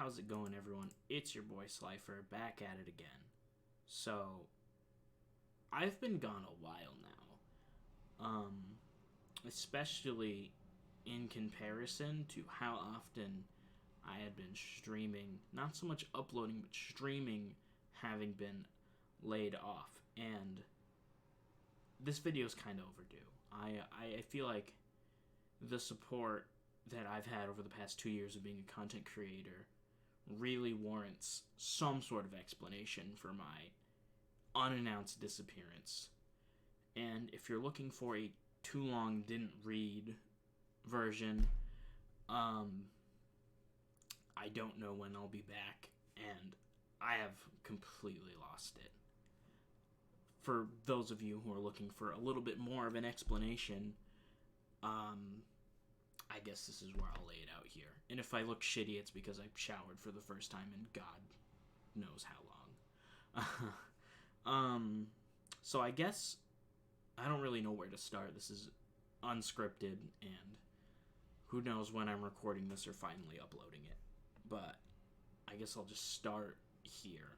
How's it going, everyone? It's your boy Slifer, back at it again. So, I've been gone a while now. Especially in comparison to how often I had been streaming. Not so much uploading, but streaming having been laid off. And this video is kind of overdue. I feel like the support that I've had over the past 2 years of being a content creator really warrants some sort of explanation for my unannounced disappearance. And if you're looking for a too long didn't read version, I don't know when I'll be back, and I have completely lost it. For those of you who are looking for a little bit more of an explanation, I guess this is where I'll lay it out here. And if I look shitty, it's because I showered for the first time in God knows how long. So I guess I don't really know where to start. This is unscripted, and who knows when I'm recording this or finally uploading it. But I guess I'll just start here.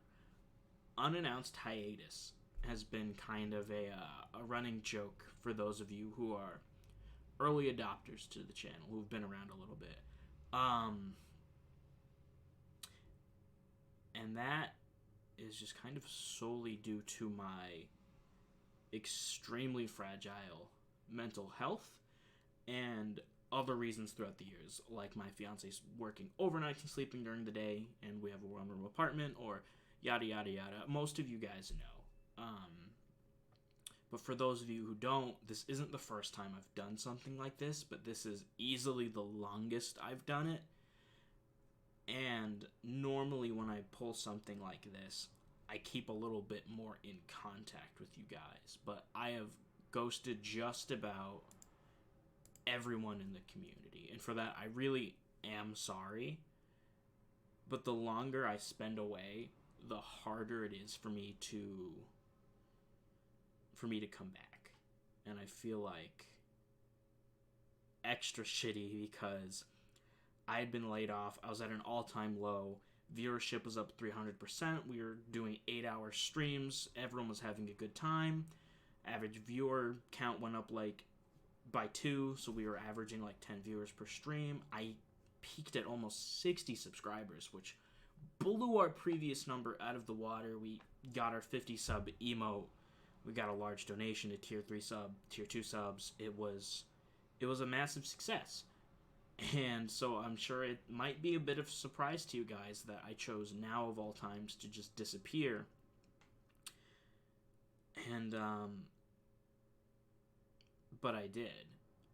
Unannounced hiatus has been kind of a running joke for those of you who are early adopters to the channel, who've been around a little bit. And that is just kind of solely due to my extremely fragile mental health and other reasons throughout the years, like my fiance's working overnight and sleeping during the day, and we have a one-room apartment, or yada yada yada. Most of you guys know. But for those of you who don't, this isn't the first time I've done something like this, but this is easily the longest I've done it. And normally when I pull something like this, I keep a little bit more in contact with you guys. But I have ghosted just about everyone in the community. And for that, I really am sorry. But the longer I spend away, the harder it is for me to come back. And I feel like extra shitty because I had been laid off. I was at an all-time low. Viewership was up 300%. We were doing 8-hour streams. Everyone was having a good time. Average viewer count went up by 2, so we were averaging 10 viewers per stream. I peaked at almost 60 subscribers, which blew our previous number out of the water. We got our 50 sub emote. We got a large donation to tier 3 sub, tier 2 subs. It was a massive success. And so I'm sure it might be a bit of a surprise to you guys that I chose now of all times to just disappear. And but I did.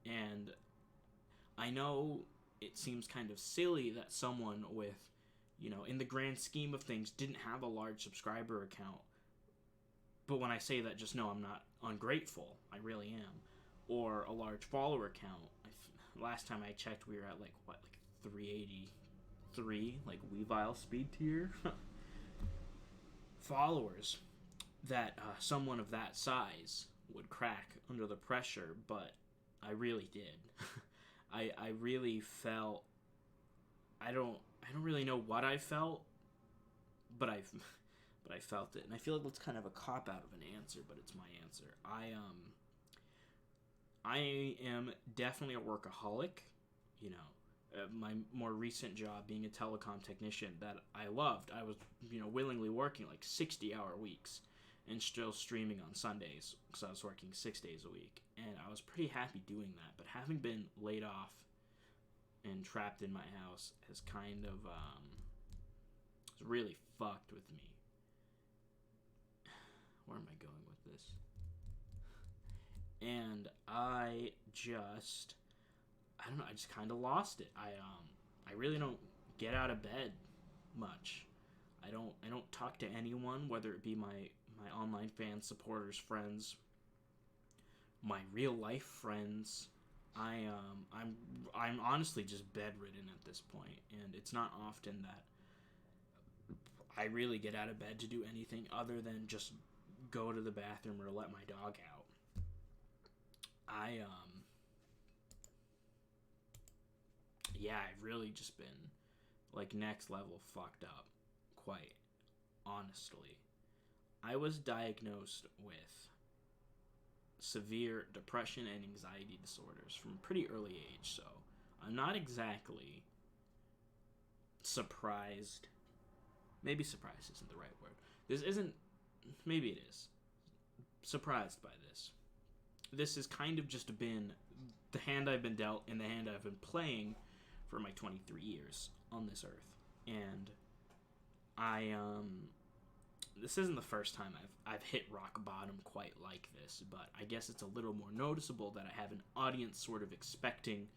And I know it seems kind of silly that someone with, in the grand scheme of things, didn't have a large subscriber account. But when I say that, just know I'm not ungrateful. I really am. Or a large follower count. Last time I checked, we were at 383, Weavile speed tier followers. That someone of that size would crack under the pressure, but I really did. I really felt. I don't really know what I felt, but I felt it, and I feel like that's kind of a cop out of an answer, but it's my answer. I am definitely a workaholic. My more recent job being a telecom technician that I loved. I was, willingly working 60-hour weeks and still streaming on Sundays because I was working 6 days a week, and I was pretty happy doing that. But having been laid off and trapped in my house has kind of it's really fucked with me. Where am I going with this? And I just kind of lost it. I really don't get out of bed much. I don't talk to anyone, whether it be my online fans, supporters, friends, my real life friends. I'm honestly just bedridden at this point, and it's not often that I really get out of bed to do anything other than just go to the bathroom or let my dog out. I've really just been like next level fucked up, quite honestly. I was diagnosed with severe depression and anxiety disorders from a pretty early age, so I'm not exactly surprised. Maybe surprised isn't the right word. This isn't. Maybe it is. Surprised by this. This has kind of just been the hand I've been dealt and the hand I've been playing for my 23 years on this earth. And this isn't the first time I've hit rock bottom quite like this, but I guess it's a little more noticeable that I have an audience sort of expecting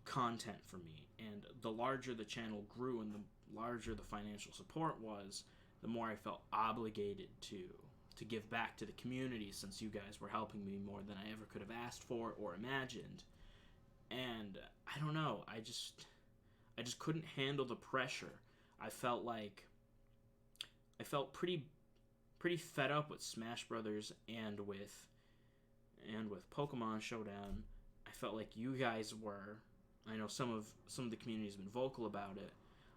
content from me. And the larger the channel grew and the larger the financial support was, the more I felt obligated to give back to the community, since you guys were helping me more than I ever could have asked for or imagined. And I don't know, I just couldn't handle the pressure. I felt pretty fed up with Smash Brothers and with Pokemon Showdown. I felt like you guys were. I know some of the community has been vocal about it.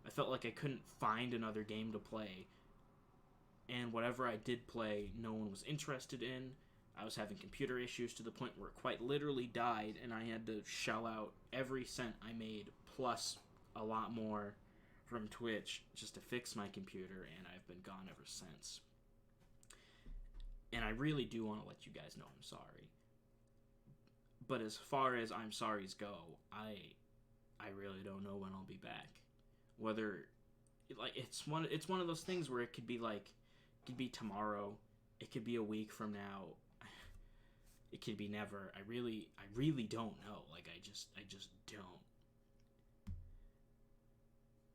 I felt like I couldn't find another game to play, and whatever I did play, no one was interested in. I was having computer issues to the point where it quite literally died, and I had to shell out every cent I made, plus a lot more from Twitch, just to fix my computer, and I've been gone ever since. And I really do want to let you guys know I'm sorry. But as far as I'm sorry's go, I really don't know when I'll be back. Whether, like, it's one of those things where it could be tomorrow, it could be a week from now, it could be never. I really don't know. Like, I just don't.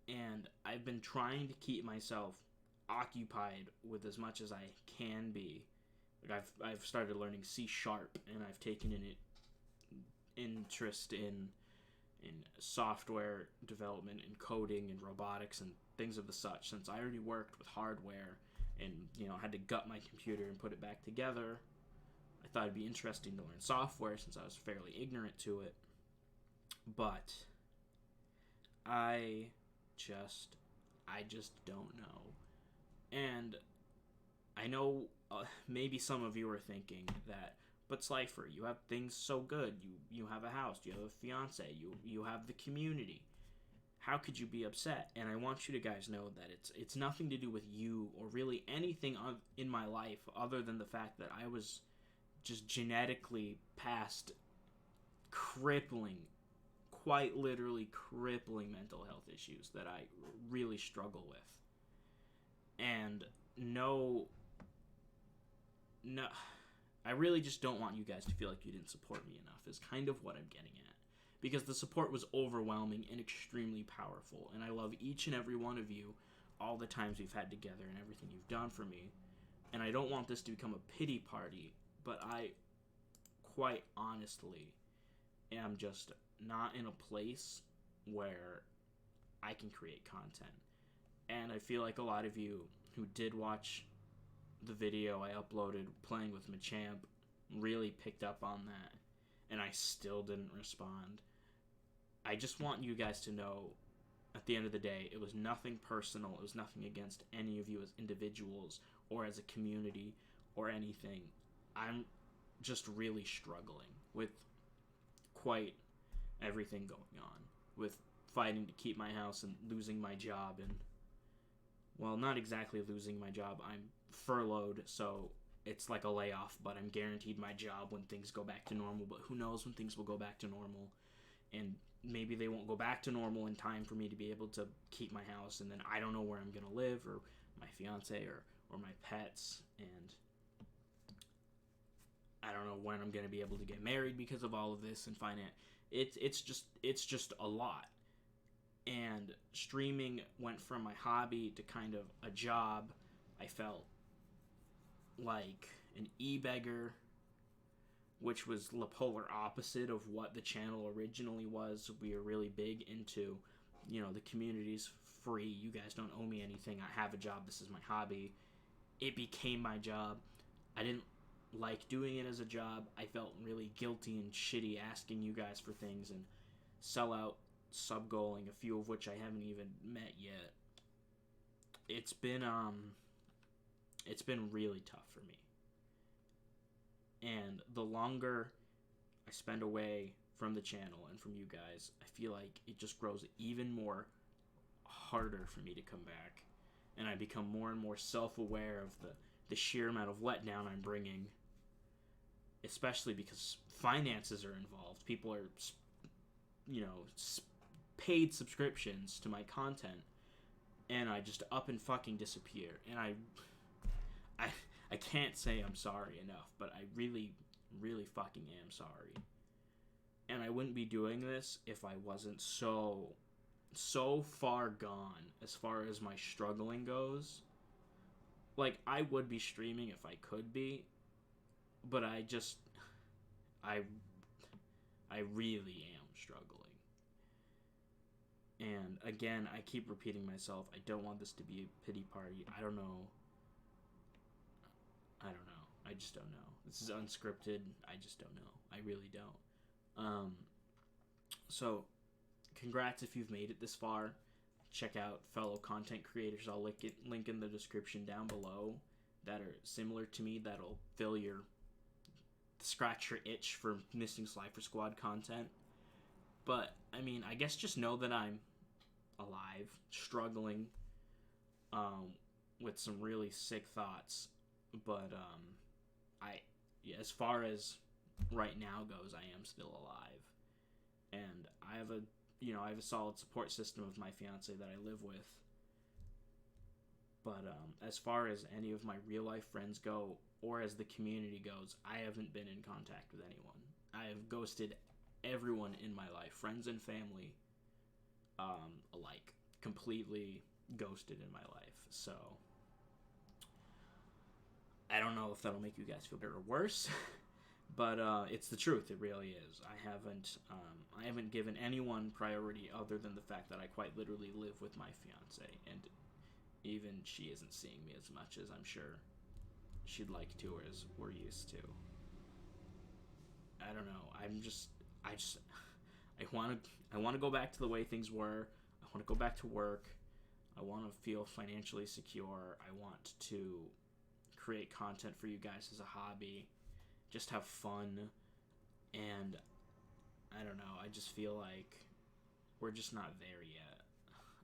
And I've been trying to keep myself occupied with as much as I can be. Like, I've started learning C#, and I've taken an interest in software development and coding and robotics and things of the such, since I already worked with hardware and, had to gut my computer and put it back together. I thought it'd be interesting to learn software since I was fairly ignorant to it. But I just don't know. And I know maybe some of you are thinking that, but Slifer, you have things so good. You have a house, you have a fiance, you have the community. How could you be upset? And I want you to guys know that it's nothing to do with you or really anything in my life other than the fact that I was just genetically past quite literally crippling mental health issues that I really struggle with. And no, I really just don't want you guys to feel like you didn't support me enough, is kind of what I'm getting at. Because the support was overwhelming and extremely powerful, and I love each and every one of you, all the times we've had together and everything you've done for me. And I don't want this to become a pity party, but I, quite honestly, am just not in a place where I can create content. And I feel like a lot of you who did watch the video I uploaded playing with Machamp really picked up on that, and I still didn't respond. I just want you guys to know, at the end of the day, it was nothing personal. It was nothing against any of you as individuals or as a community or anything. I'm just really struggling with quite everything going on, with fighting to keep my house and losing my job. And, well, not exactly losing my job. I'm furloughed, so it's like a layoff, but I'm guaranteed my job when things go back to normal. But who knows when things will go back to normal, and maybe they won't go back to normal in time for me to be able to keep my house, and then I don't know where I'm gonna live, or my fiance, or my pets, and I don't know when I'm gonna be able to get married because of all of this and finance. It's just a lot. And streaming went from my hobby to kind of a job. I felt like an e-beggar, which was the polar opposite of what the channel originally was. We are really big into, the community's free. You guys don't owe me anything. I have a job. This is my hobby. It became my job. I didn't like doing it as a job. I felt really guilty and shitty asking you guys for things and sell out sub-goaling, a few of which I haven't even met yet. It's been really tough for me. And the longer I spend away from the channel and from you guys, I feel like it just grows even more harder for me to come back. And I become more and more self-aware of the sheer amount of letdown I'm bringing. Especially because finances are involved. People are, paid subscriptions to my content. And I just up and fucking disappear. And I can't say I'm sorry enough, but I really, really fucking am sorry. And I wouldn't be doing this if I wasn't so far gone as far as my struggling goes. Like, I would be streaming if I could be, but I really am struggling. And again, I keep repeating myself, I don't want this to be a pity party. I don't know. I just don't know. This is unscripted. I just don't know. I really don't. So, congrats if you've made it this far. Check out fellow content creators. I'll link in the description down below that are similar to me. That'll scratch your itch for missing Slifer Squad content. But, I mean, I guess just know that I'm alive, struggling with some really sick thoughts. But, as far as right now goes, I am still alive. And I have a solid support system of my fiance that I live with. But as far as any of my real life friends go, or as the community goes, I haven't been in contact with anyone. I have ghosted everyone in my life, friends and family, alike, completely ghosted in my life. So I don't know if that'll make you guys feel better or worse, but it's the truth. It really is. I haven't given anyone priority other than the fact that I quite literally live with my fiance, and even she isn't seeing me as much as I'm sure she'd like to, or as we're used to. I don't know. I want to go back to the way things were. I want to go back to work. I want to feel financially secure. I want to create content for you guys as a hobby. Just have fun. And I don't know. I just feel like we're just not there yet.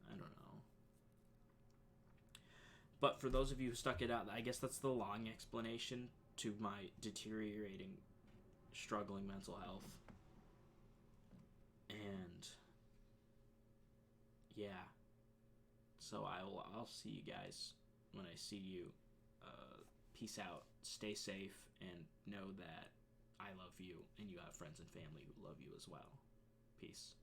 I don't know. But for those of you who stuck it out, I guess that's the long explanation to my deteriorating, struggling mental health. And yeah. So I'll see you guys when I see you. Peace out. Stay safe, and know that I love you, and you have friends and family who love you as well. Peace.